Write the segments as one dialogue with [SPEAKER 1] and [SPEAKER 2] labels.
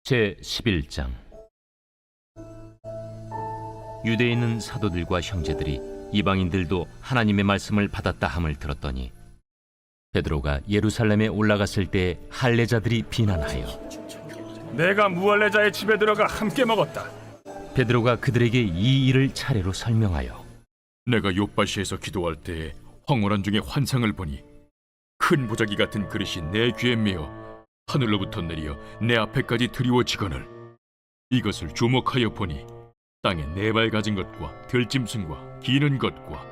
[SPEAKER 1] 제11장. 유대에 있는 사도들과 형제들이 이방인들도 하나님의 말씀을 받았다 함을 들었더니 베드로가 예루살렘에 올라갔을 때 할례자들이 비난하여
[SPEAKER 2] 내가 무할례자의 집에 들어가 함께 먹었다.
[SPEAKER 1] 베드로가 그들에게 이 일을 차례로 설명하여
[SPEAKER 3] 내가 욥바시에서 기도할 때에 황홀한 중에 환상을 보니 큰 보자기 같은 그릇이 내 귀에 메어 하늘로부터 내려 내 앞에까지 드리워지거늘 이것을 주목하여 보니 땅에 네 발 가진 것과 들짐승과 기는 것과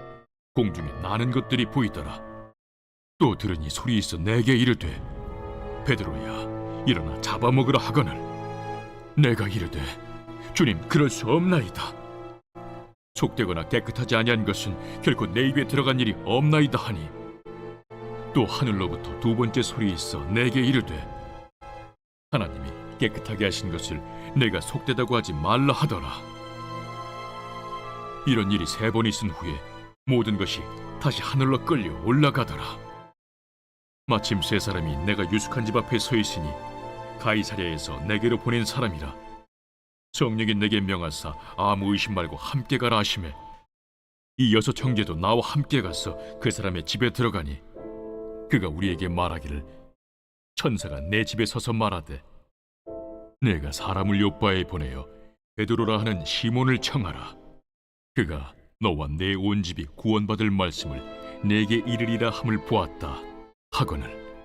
[SPEAKER 3] 공중에 나는 것들이 보이더라. 또 들으니 소리 있어 내게 이르되 베드로야 일어나 잡아먹으라 하거늘 내가 이르되 주님 그럴 수 없나이다. 속되거나 깨끗하지 아니한 것은 결코 내 입에 들어간 일이 없나이다 하니 또 하늘로부터 두 번째 소리 있어 내게 이르되 하나님이 깨끗하게 하신 것을 내가 속되다고 하지 말라 하더라. 이런 일이 세 번 있은 후에 모든 것이 다시 하늘로 끌려 올라가더라. 마침 세 사람이 내가 유숙한 집 앞에 서 있으니 가이사랴에서 내게로 보낸 사람이라. 성령이 내게 명하사 아무 의심 말고 함께 가라 하시매 이 여섯 형제도 나와 함께 가서 그 사람의 집에 들어가니 그가 우리에게 말하기를 천사가 내 집에 서서 말하되 내가 사람을 요바에 보내어 베드로라 하는 시몬을 청하라. 그가 너와 내 온 집이 구원받을 말씀을 내게 이르리라 함을 보았다 하거늘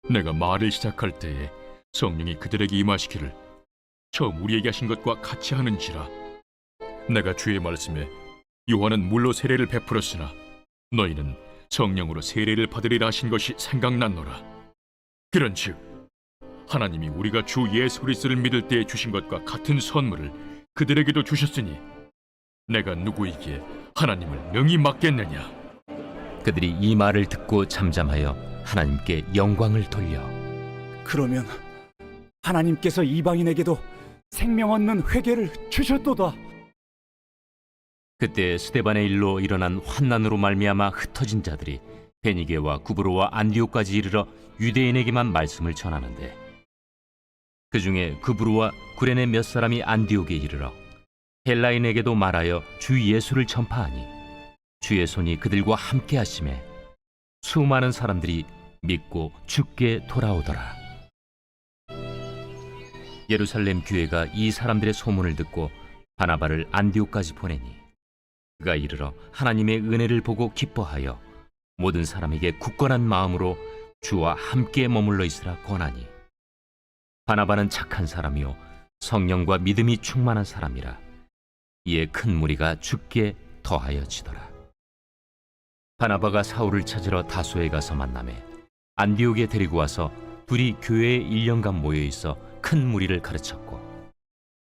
[SPEAKER 3] 내가 말을 시작할 때에 성령이 그들에게 임하시기를 처음 우리에게 하신 것과 같이 하는지라. 내가 주의 말씀에 요한은 물로 세례를 베풀었으나 너희는 성령으로 세례를 받으리라 하신 것이 생각났노라. 그런즉 하나님이 우리가 주 예수 그리스도를 믿을 때에 주신 것과 같은 선물을 그들에게도 주셨으니 내가 누구이기에 하나님을 능히 맡겠느냐.
[SPEAKER 1] 그들이 이 말을 듣고 잠잠하여 하나님께 영광을 돌려
[SPEAKER 4] 그러면 하나님께서 이방인에게도 생명 얻는 회개를 주셨도다.
[SPEAKER 1] 그때 스데반의 일로 일어난 환난으로 말미암아 흩어진 자들이 베니게와 구브로와 안디옥까지 이르러 유대인에게만 말씀을 전하는데 그 중에 구브로와 구레네 몇 사람이 안디옥에 이르러 헬라인에게도 말하여 주 예수를 전파하니 주의 손이 그들과 함께 하심에 수많은 사람들이 믿고 주께 돌아오더라. 예루살렘 교회가 이 사람들의 소문을 듣고 바나바를 안디옥까지 보내니 그가 이르러 하나님의 은혜를 보고 기뻐하여 모든 사람에게 굳건한 마음으로 주와 함께 머물러 있으라 권하니 바나바는 착한 사람이요 성령과 믿음이 충만한 사람이라. 이에 큰 무리가 주께 더하여지더라. 바나바가 사울을 찾으러 다소에 가서 만나매 안디옥에 데리고 와서 둘이 교회에 1년간 모여 있어 큰 무리를 가르쳤고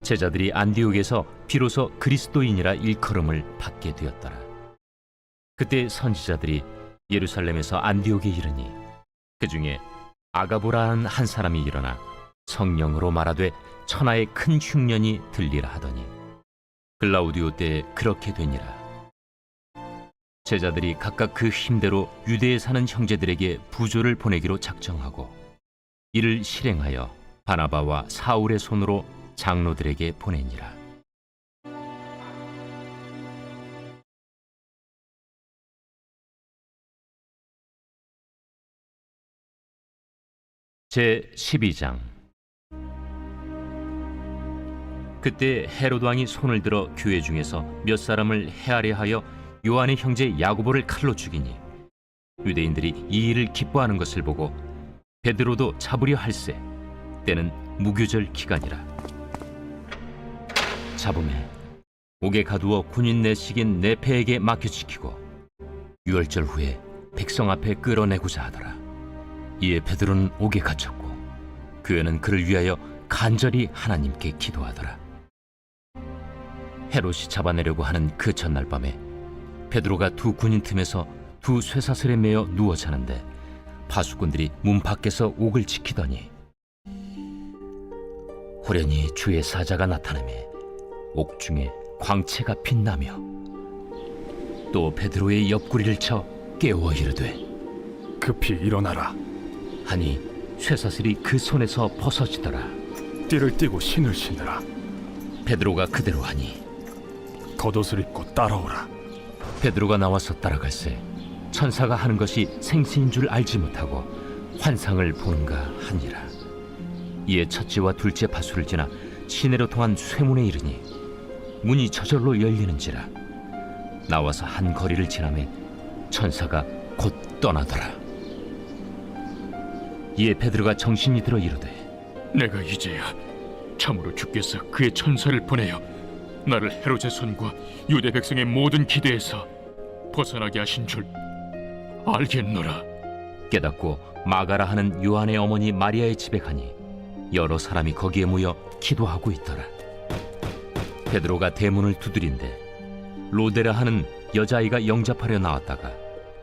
[SPEAKER 1] 제자들이 안디옥에서 비로소 그리스도인이라 일컬음을 받게 되었더라. 그때 선지자들이 예루살렘에서 안디옥에 이르니 그 중에 아가보라는 한 사람이 일어나 성령으로 말하되 천하의 큰 흉년이 들리라 하더니 글라우디오 때에 그렇게 되니라. 제자들이 각각 그 힘대로 유대에 사는 형제들에게 부조를 보내기로 작정하고 이를 실행하여 바나바와 사울의 손으로 장로들에게 보내니라. 제12장. 그때 헤롯 왕이 손을 들어 교회 중에서 몇 사람을 해하려 하여 요한의 형제 야고보를 칼로 죽이니 유대인들이 이 일을 기뻐하는 것을 보고 베드로도 잡으려 할세 때는 무교절 기간이라. 잡음에 옥에 가두어 군인 내식인 네페에게 맡겨지키고 유월절 후에 백성 앞에 끌어내고자 하더라. 이에 베드로는 옥에 갇혔고 교회는 그를 위하여 간절히 하나님께 기도하더라. 헤롯이 잡아내려고 하는 그 전날 밤에 베드로가 두 군인 틈에서 두 쇠사슬에 매어 누워 자는데 파수꾼들이 문 밖에서 옥을 지키더니 호련히 주의 사자가 나타나매 옥중에 광채가 빛나며 또 베드로의 옆구리를 쳐 깨워 이르되
[SPEAKER 2] 급히 일어나라.
[SPEAKER 1] 하니 쇠사슬이 그 손에서 벗어지더라.
[SPEAKER 2] 띠를 띠고 신을 신으라.
[SPEAKER 1] 베드로가 그대로 하니
[SPEAKER 2] 겉옷을 입고 따라오라.
[SPEAKER 1] 베드로가 나와서 따라갈새 천사가 하는 것이 생시인 줄 알지 못하고 환상을 보는가 하니라. 이에 첫째와 둘째 파수를 지나 시내로 통한 쇠문에 이르니 문이 저절로 열리는지라. 나와서 한 거리를 지나매 천사가 곧 떠나더라. 이에 베드로가 정신이 들어 이르되
[SPEAKER 3] 내가 이제야 참으로 주께서 그의 천사를 보내어 나를 헤롯의 손과 유대 백성의 모든 기대에서 벗어나게 하신 줄 알겠노라.
[SPEAKER 1] 깨닫고 마가라 하는 요한의 어머니 마리아의 집에 가니 여러 사람이 거기에 모여 기도하고 있더라. 베드로가 대문을 두드린데 로데라 하는 여자아이가 영접하려 나왔다가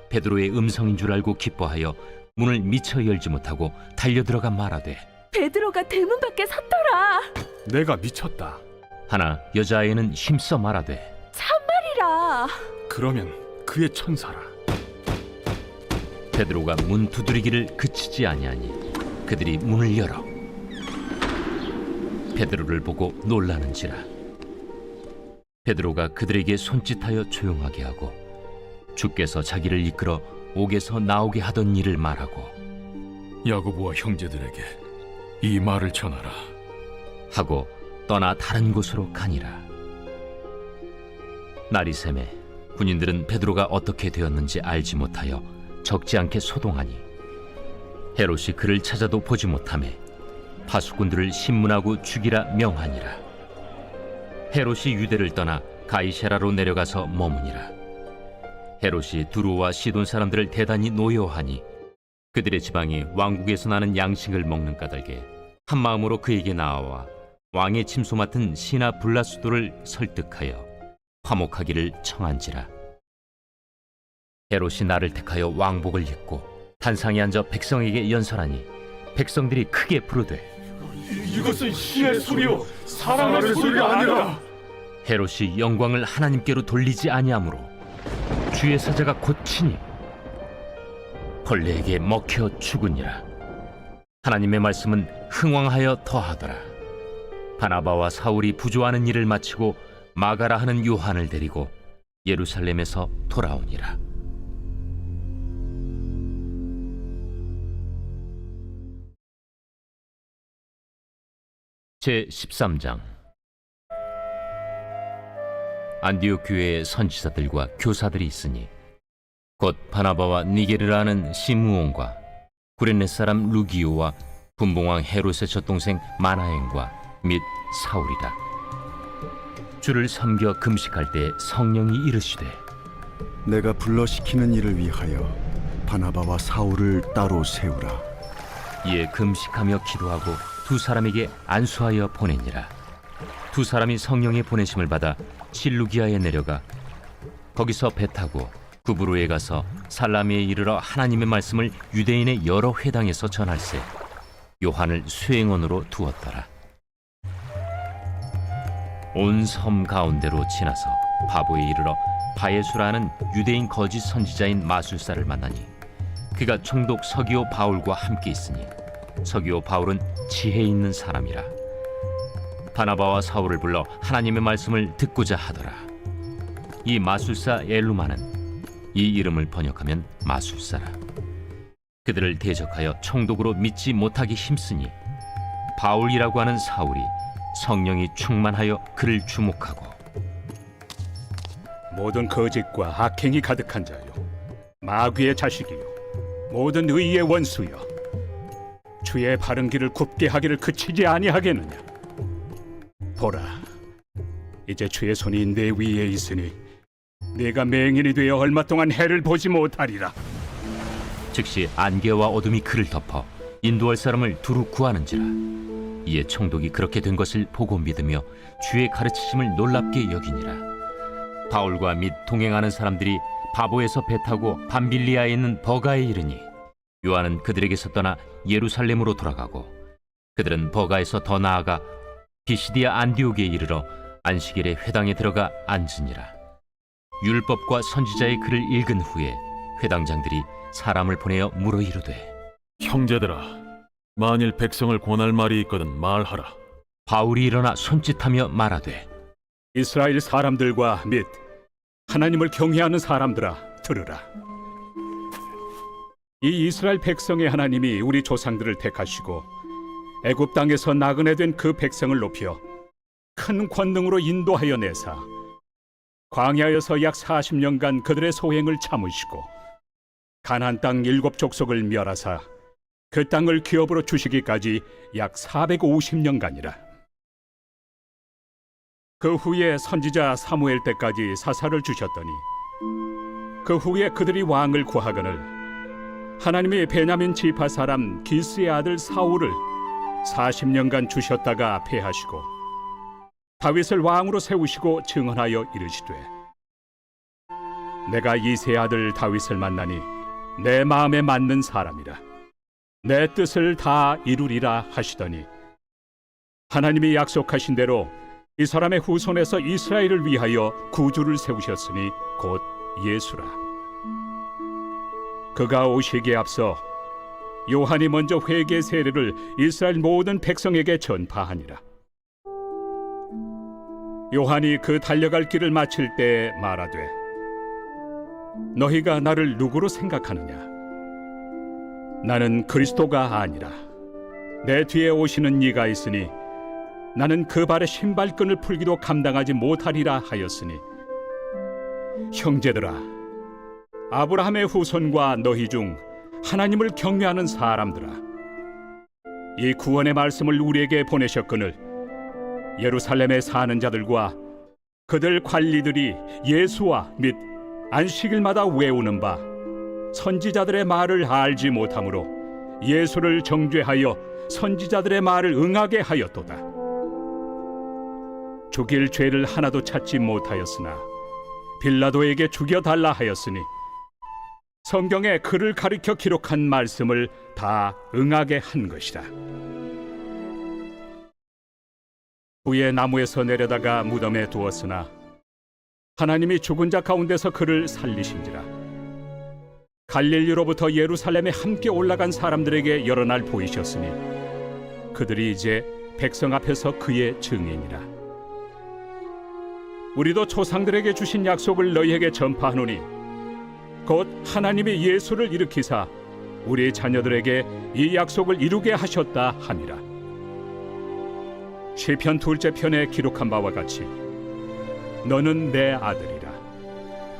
[SPEAKER 1] 베드로의 음성인 줄 알고 기뻐하여 문을 미처 열지 못하고 달려들어가 말하되
[SPEAKER 5] 베드로가 대문 밖에 섰더라.
[SPEAKER 2] 내가 미쳤다.
[SPEAKER 1] 하나 여자아이는 힘써 말하되
[SPEAKER 5] 참말이라.
[SPEAKER 2] 그러면 그의 천사라.
[SPEAKER 1] 베드로가 문 두드리기를 그치지 아니하니 그들이 문을 열어 베드로를 보고 놀라는지라. 베드로가 그들에게 손짓하여 조용하게 하고 주께서 자기를 이끌어 옥에서 나오게 하던 일을 말하고
[SPEAKER 3] 야고보와 형제들에게 이 말을 전하라.
[SPEAKER 1] 하고 떠나 다른 곳으로 가니라. 날이 새매 군인들은 베드로가 어떻게 되었는지 알지 못하여 적지 않게 소동하니 헤롯이 그를 찾아도 보지 못하매 파수꾼들을 신문하고 죽이라 명하니라. 헤롯이 유대를 떠나 가이사라로 내려가서 머무니라. 헤롯이 두로와 시돈 사람들을 대단히 노여워하니 그들의 지방이 왕국에서 나는 양식을 먹는 까닭에 한 마음으로 그에게 나아와 왕의 침소 맡은 시나 블라수도를 설득하여 화목하기를 청한지라. 헤롯이 나를 택하여 왕복을 입고 단상에 앉아 백성에게 연설하니 백성들이 크게 부르되
[SPEAKER 2] 이것은 신의 소리요 사람의 소리가 아니라.
[SPEAKER 1] 헤롯이 영광을 하나님께로 돌리지 아니하므로 주의 사자가 고치니 벌레에게 먹혀 죽으니라. 하나님의 말씀은 흥왕하여 더하더라. 바나바와 사울이 부조하는 일을 마치고 마가라 하는 요한을 데리고 예루살렘에서 돌아오니라. 제 13장. 안디옥 교회에 선지자들과 교사들이 있으니 곧 바나바와 니게르라는 시므온과 구레네 사람 루기오와 분봉왕 헤롯의 젖동생 마나엔과 및 사울이라. 주를 섬겨 금식할 때 성령이 이르시되
[SPEAKER 6] 내가 불러시키는 일을 위하여 바나바와 사울을 따로 세우라.
[SPEAKER 1] 이에 금식하며 기도하고 두 사람에게 안수하여 보내니라. 두 사람이 성령의 보내심을 받아 실루기아에 내려가 거기서 배 타고 구브로에 가서 살라미에 이르러 하나님의 말씀을 유대인의 여러 회당에서 전할세 요한을 수행원으로 두었더라. 온 섬 가운데로 지나서 바보에 이르러 바예수라는 유대인 거짓 선지자인 마술사를 만나니 그가 총독 서기오 바울과 함께 있으니 서기오 바울은 지혜 있는 사람이라. 바나바와 사울을 불러 하나님의 말씀을 듣고자 하더라. 이 마술사 엘루마는 이 이름을 번역하면 마술사라. 그들을 대적하여 총독으로 믿지 못하기 힘쓰니 바울이라고 하는 사울이 성령이 충만하여 그를 주목하고
[SPEAKER 4] 모든 거짓과 악행이 가득한 자요 마귀의 자식이요 모든 의의 원수여 주의 바른 길을 굽게 하기를 그치지 아니하겠느냐. 보라, 이제 주의 손이 내 위에 있으니 내가 맹인이 되어 얼마 동안 해를 보지 못하리라.
[SPEAKER 1] 즉시 안개와 어둠이 그를 덮어 인도할 사람을 두루 구하는지라. 이에 총독이 그렇게 된 것을 보고 믿으며 주의 가르치심을 놀랍게 여기니라. 바울과 및 동행하는 사람들이 바보에서 배 타고 밤빌리아에 있는 버가에 이르니 요한은 그들에게서 떠나 예루살렘으로 돌아가고 그들은 버가에서 더 나아가 비시디아 안디옥에 이르러 안식일에 회당에 들어가 앉으니라. 율법과 선지자의 글을 읽은 후에 회당장들이 사람을 보내어 물어 이르되
[SPEAKER 7] 형제들아, 만일 백성을 권할 말이 있거든 말하라.
[SPEAKER 1] 바울이 일어나 손짓하며 말하되
[SPEAKER 4] 이스라엘 사람들과 및 하나님을 경외하는 사람들아 들으라. 이 이스라엘 백성의 하나님이 우리 조상들을 택하시고 애굽 땅에서 나그네 된 그 백성을 높여 큰 권능으로 인도하여 내사 광야에서 약 40년간 그들의 소행을 참으시고 가나안 땅 7족속을 멸하사 그 땅을 기업으로 주시기까지 약 450년간이라. 그 후에 선지자 사무엘 때까지 사사를 주셨더니 그 후에 그들이 왕을 구하거늘 하나님이 베냐민 지파 사람 기스의 아들 사울을 40년간 주셨다가 패하시고 다윗을 왕으로 세우시고 증언하여 이르시되 내가 이새의 아들 다윗을 만나니 내 마음에 맞는 사람이라 내 뜻을 다 이루리라 하시더니 하나님이 약속하신 대로 이 사람의 후손에서 이스라엘을 위하여 구주를 세우셨으니 곧 예수라. 그가 오시기에 앞서 요한이 먼저 회개 세례를 이스라엘 모든 백성에게 전파하니라. 요한이 그 달려갈 길을 마칠 때 말하되 너희가 나를 누구로 생각하느냐? 나는 그리스도가 아니라 내 뒤에 오시는 이가 있으니 나는 그 발의 신발끈을 풀기도 감당하지 못하리라 하였으니 형제들아 아브라함의 후손과 너희 중 하나님을 경외하는 사람들아 이 구원의 말씀을 우리에게 보내셨거늘 예루살렘에 사는 자들과 그들 관리들이 예수와 및 안식일마다 외우는 바 선지자들의 말을 알지 못하므로 예수를 정죄하여 선지자들의 말을 응하게 하였도다. 죽일 죄를 하나도 찾지 못하였으나 빌라도에게 죽여달라 하였으니 성경에 그를 가리켜 기록한 말씀을 다 응하게 한 것이라. 후에 나무에서 내려다가 무덤에 두었으나 하나님이 죽은 자 가운데서 그를 살리신지라. 갈릴리로부터 예루살렘에 함께 올라간 사람들에게 여러 날 보이셨으니 그들이 이제 백성 앞에서 그의 증인이라. 우리도 조상들에게 주신 약속을 너희에게 전파하노니 곧 하나님이 예수를 일으키사 우리 자녀들에게 이 약속을 이루게 하셨다 함이라. 시편 2째 편에 기록한 바와 같이 너는 내 아들이라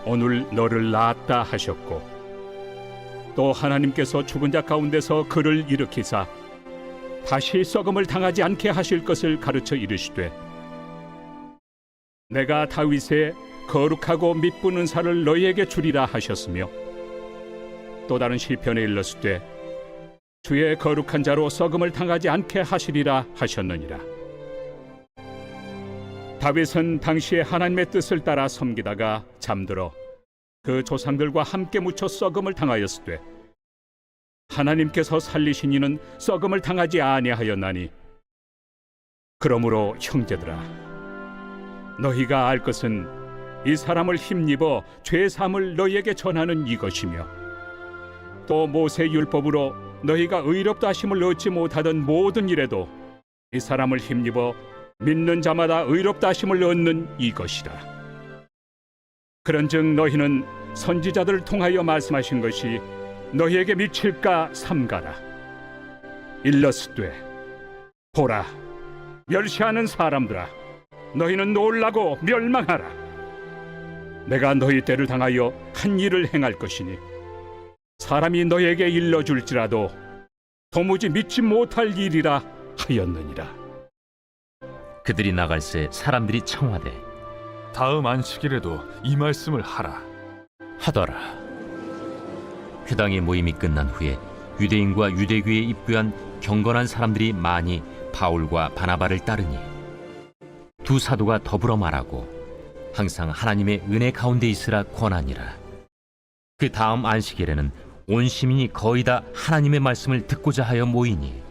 [SPEAKER 4] 오늘 너를 낳았다 하셨고 또 하나님께서 죽은 자 가운데서 그를 일으키사 다시 썩음을 당하지 않게 하실 것을 가르쳐 이르시되 내가 다윗의 거룩하고 미쁜 은사를 너희에게 주리라 하셨으며 또 다른 시편에 일렀으되 주의 거룩한 자로 썩음을 당하지 않게 하시리라 하셨느니라. 다윗은 당시에 하나님의 뜻을 따라 섬기다가 잠들어 그 조상들과 함께 묻혀 썩음을 당하였으되 하나님께서 살리신 이는 썩음을 당하지 아니하였나니 그러므로 형제들아 너희가 알 것은 이 사람을 힘입어 죄사함을 너희에게 전하는 이것이며 또 모세 율법으로 너희가 의롭다 하심을 얻지 못하던 모든 일에도 이 사람을 힘입어 믿는 자마다 의롭다 하심을 얻는 이것이라. 그런즉 너희는 선지자들을 통하여 말씀하신 것이 너희에게 미칠까 삼가라. 일러스되 보라 멸시하는 사람들아 너희는 놀라고 멸망하라. 내가 너희 때를 당하여 한 일을 행할 것이니 사람이 너희에게 일러줄지라도 도무지 믿지 못할 일이라 하였느니라.
[SPEAKER 1] 그들이 나갈새 사람들이 청하되
[SPEAKER 2] 다음 안식일에도 이 말씀을 하라
[SPEAKER 1] 하더라. 회당의 모임이 끝난 후에 유대인과 유대교에 입교한 경건한 사람들이 많이 바울과 바나바를 따르니 두 사도가 더불어 말하고 항상 하나님의 은혜 가운데 있으라 권하니라. 그 다음 안식일에는 온 시민이 거의 다 하나님의 말씀을 듣고자 하여 모이니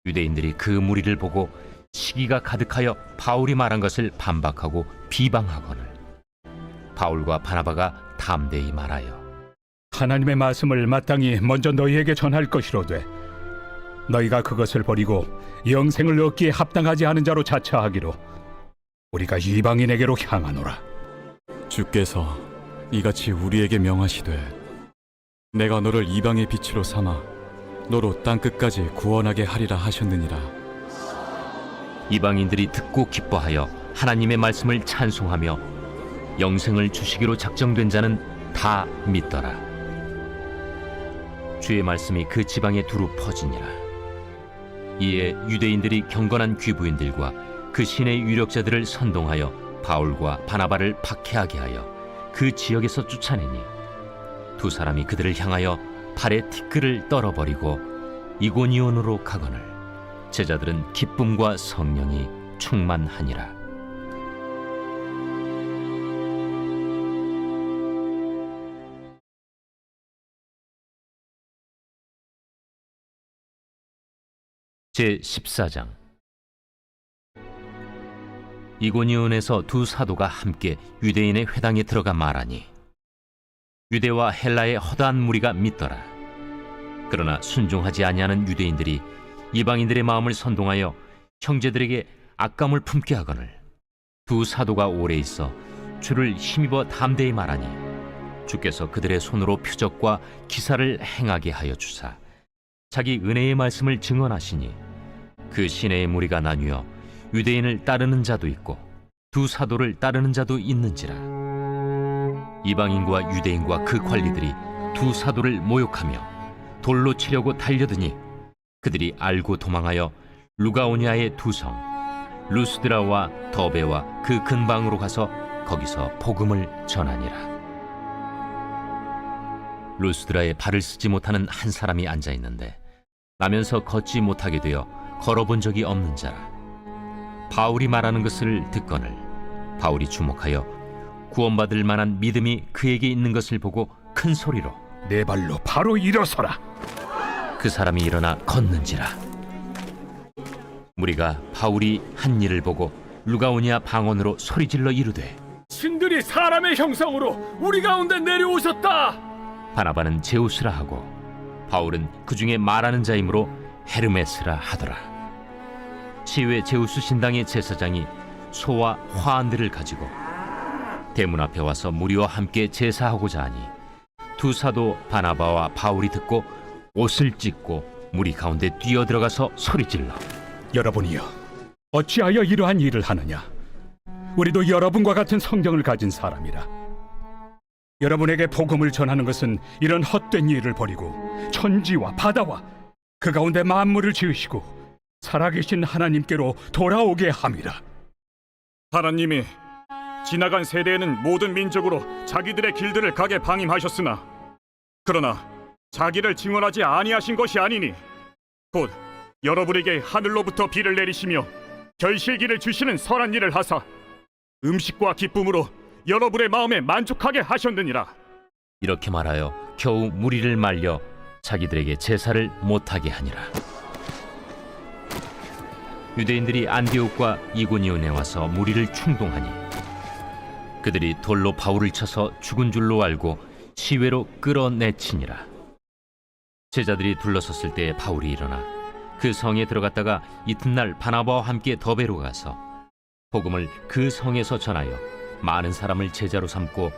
[SPEAKER 1] 유대인들이 그 무리를 보고 시기가 가득하여 바울이 말한 것을 반박하고 비방하거늘 바울과 바나바가 담대히 말하여
[SPEAKER 4] 하나님의 말씀을 마땅히 먼저 너희에게 전할 것이로되 너희가 그것을 버리고 영생을 얻기에 합당하지 않은 자로 자처하기로 우리가 이방인에게로 향하노라.
[SPEAKER 7] 주께서 이같이 우리에게 명하시되 내가 너를 이방의 빛으로 삼아 너로 땅 끝까지 구원하게 하리라 하셨느니라.
[SPEAKER 1] 이방인들이 듣고 기뻐하여 하나님의 말씀을 찬송하며 영생을 주시기로 작정된 자는 다 믿더라. 주의 말씀이 그 지방에 두루 퍼지니라. 이에 유대인들이 경건한 귀부인들과 그 신의 유력자들을 선동하여 바울과 바나바를 박해하게 하여 그 지역에서 쫓아내니 두 사람이 그들을 향하여 팔에 티끌을 떨어버리고 이고니온으로 가거늘 제자들은 기쁨과 성령이 충만하니라. 제14장. 이고니온에서 두 사도가 함께 유대인의 회당에 들어가 말하니 유대와 헬라의 허다한 무리가 믿더라. 그러나 순종하지 아니하는 유대인들이 이방인들의 마음을 선동하여 형제들에게 악감을 품게 하거늘 두 사도가 오래 있어 주를 힘입어 담대히 말하니 주께서 그들의 손으로 표적과 기사를 행하게 하여 주사 자기 은혜의 말씀을 증언하시니 그 시내의 무리가 나뉘어 유대인을 따르는 자도 있고 두 사도를 따르는 자도 있는지라. 이방인과 유대인과 그 관리들이 두 사도를 모욕하며 돌로 치려고 달려드니 그들이 알고 도망하여 루가오니아의 두 성 루스드라와 더베와 그 근방으로 가서 거기서 복음을 전하니라. 루스드라에 발을 쓰지 못하는 한 사람이 앉아 있는데 나면서 걷지 못하게 되어 걸어본 적이 없는 자라. 바울이 말하는 것을 듣거늘 바울이 주목하여 구원받을 만한 믿음이 그에게 있는 것을 보고 큰 소리로
[SPEAKER 4] 내 발로 바로 일어서라.
[SPEAKER 1] 그 사람이 일어나 걷는지라. 무리가 바울이 한 일을 보고 루가오니아 방언으로 소리질러 이르되
[SPEAKER 2] 신들이 사람의 형상으로 우리 가운데 내려오셨다.
[SPEAKER 1] 바나바는 제우스라 하고 바울은 그 중에 말하는 자이므로 헤르메스라 하더라. 시외 제우스 신당의 제사장이 소와 화환들을 가지고 대문 앞에 와서 무리와 함께 제사하고자 하니 두 사도 바나바와 바울이 듣고 옷을 찢고 무리 가운데 뛰어들어가서 소리질러
[SPEAKER 4] 여러분이여, 어찌하여 이러한 일을 하느냐? 우리도 여러분과 같은 성경을 가진 사람이라. 여러분에게 복음을 전하는 것은 이런 헛된 일을 버리고 천지와 바다와 그 가운데 만물을 지으시고 살아계신 하나님께로 돌아오게 함이라.
[SPEAKER 8] 하나님이 지나간 세대에는 모든 민족으로 자기들의 길들을 가게 방임하셨으나 그러나 자기를 증언하지 아니하신 것이 아니니 곧 여러분에게 하늘로부터 비를 내리시며 결실기를 주시는 선한 일을 하사 음식과 기쁨으로 여러분의 마음에 만족하게 하셨느니라.
[SPEAKER 1] 이렇게 말하여 겨우 무리를 말려 자기들에게 제사를 못하게 하니라. 유대인들이 안디옥과 이고니온에 와서 무리를 충동하니 그들이 돌로 바울을 쳐서 죽은 줄로 알고 시외로 끌어내치니라. 제자들이 둘러섰을 때 바울이 일어나 그 성에 들어갔다가 이튿날 바나바와 함께 더베로 가서 복음을 그 성에서 전하여 많은 사람을 제자로 삼고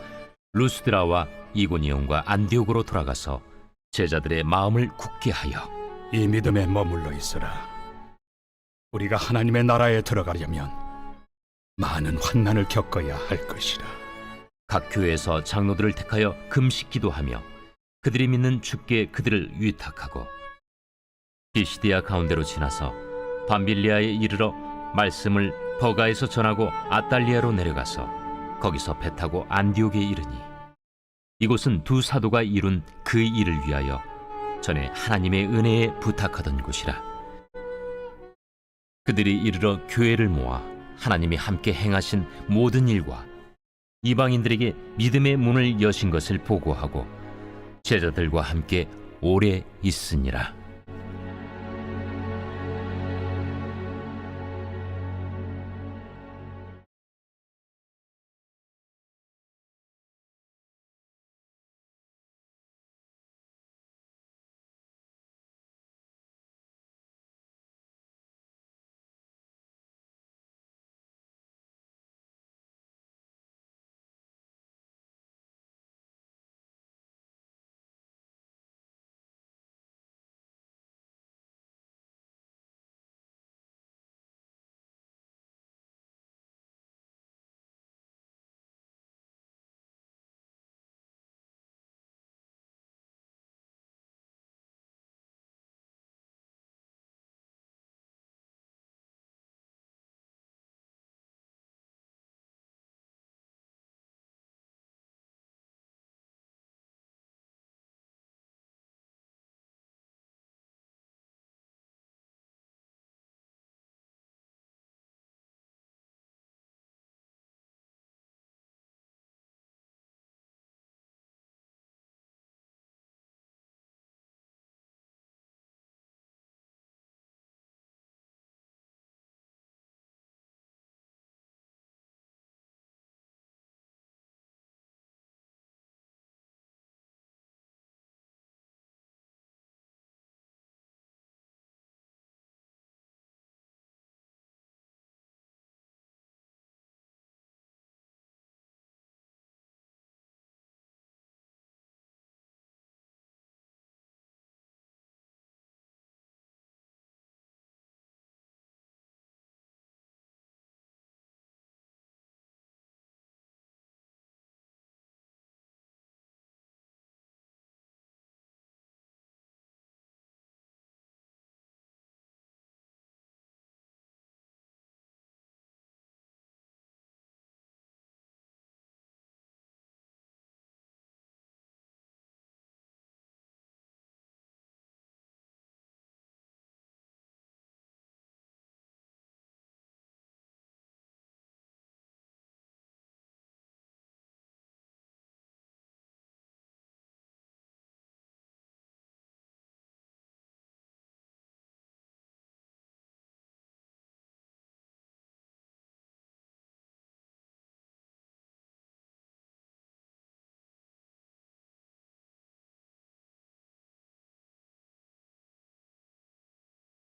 [SPEAKER 1] 루스드라와 이고니온과 안디옥으로 돌아가서 제자들의 마음을 굳게 하여
[SPEAKER 4] 이 믿음에 머물러 있으라. 우리가 하나님의 나라에 들어가려면 많은 환난을 겪어야 할 것이라.
[SPEAKER 1] 각 교회에서 장로들을 택하여 금식 기도하며 그들이 믿는 주께 그들을 위탁하고 비시디아 가운데로 지나서 밤빌리아에 이르러 말씀을 버가에서 전하고 아달리아로 내려가서 거기서 배 타고 안디옥에 이르니 이곳은 두 사도가 이룬 그 일을 위하여 전에 하나님의 은혜에 부탁하던 곳이라. 그들이 이르러 교회를 모아 하나님이 함께 행하신 모든 일과 이방인들에게 믿음의 문을 여신 것을 보고하고 제자들과 함께 오래 있으니라.